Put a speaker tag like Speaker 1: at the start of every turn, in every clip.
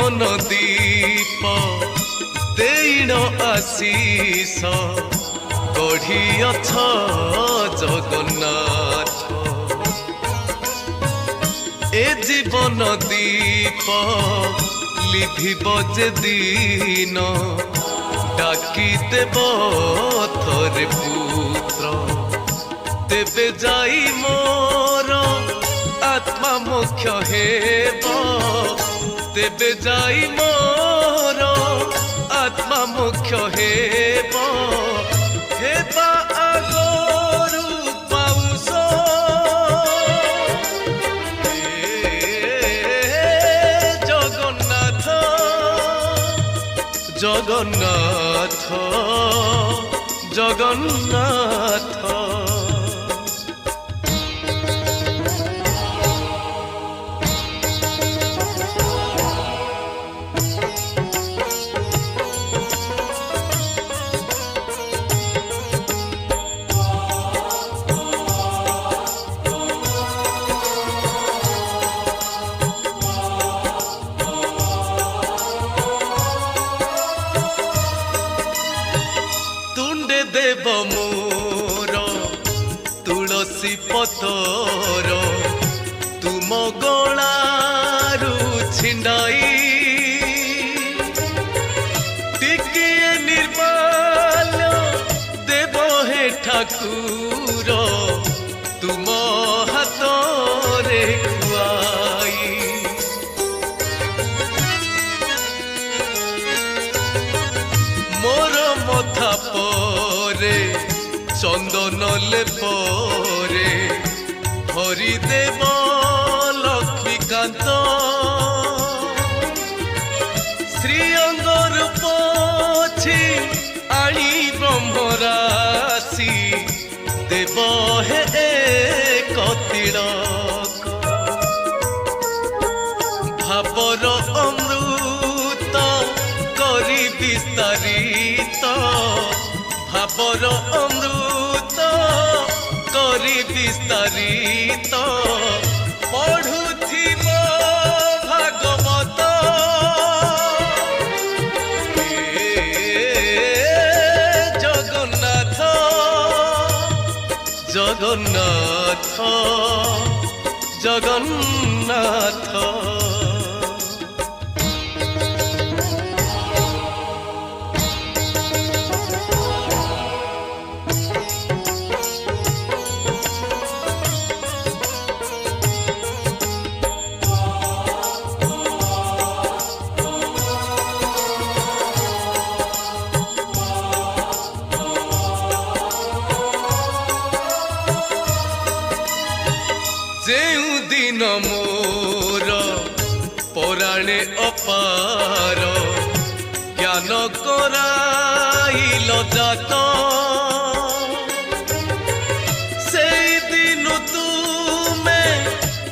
Speaker 1: जीवन दीप देन आशीष गढ़ियछ जगन्नाथ ए जीवन दीप लिभिब जे दिन डाकी देव थरे पुत्र तेबे जाई मोर आत्मा मुख्य हेब तेबे जाई मोर आत्मा मुख्य हेब हेबा आगरु पाउस जगन्नाथ जगन्नाथ जगन्नाथ देव मोर तुलसी पतर तुम गलारू छिंडाई टिकिए निर्माल देव हे ठाकुर तुम हाथ रे खुआई मोर मथा परे चंदन लेपरे हरि देव लक्ष्मीकांत श्रीअंगर पछी आणी ब्रह्मराशि देव हे एक तिलक भावर अमृत करी विस्तारित भावर अमृत करी विस्तारित पढ़ुथिब भागवत जगन्नाथ जगन्नाथ जगन्नाथ जेउ दिन मोर पराणे अपार ज्ञान कराइल जात से दिन तुमे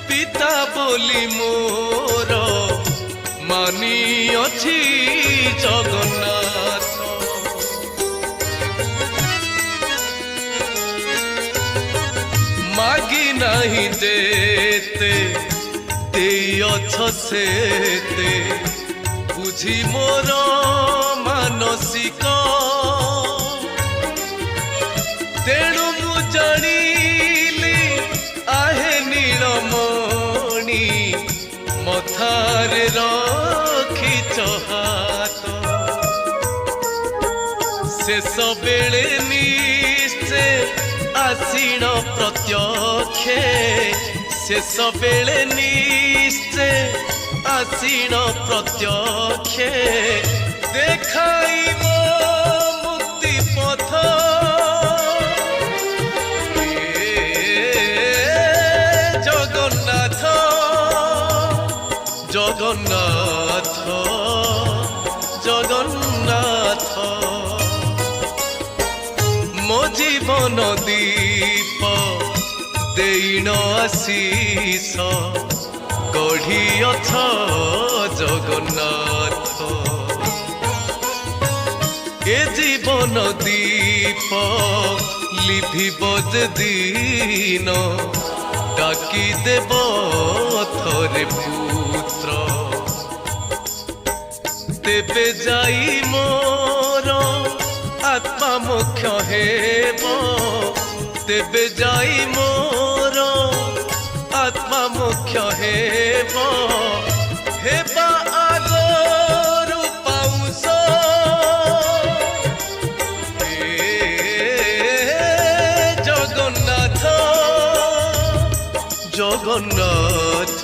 Speaker 1: पिता बोली मोर मानी अछि जगन्नाथ मागी नहीं देते देयछ सेते बुझी मोर मानसिक तेणु मु जानिली आहे नीलमणि मथारे रखिछ हाथ शेष बेले निश्चय आसीण प्रत्यक्षे शेष बेले निश्चय आसीण प्रत्यक्षे देखाइब मुक्ति पथ जगन्नाथ जगन्नाथ जगन्नाथ मो जीवन दीप देन आशीष गढ़ियछ जगन्नाथ ए जीवन दीप लिभिब जे दिन डाकी देव थरे पुत्र तेबे जाई मोर आत्मा मोक्ष हेब तेबे जाई मोर आत्मा मोक्ष हेब हेबा आगरु पाउस जगन्नाथ जगन्नाथ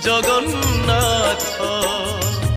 Speaker 1: जगन्नाथ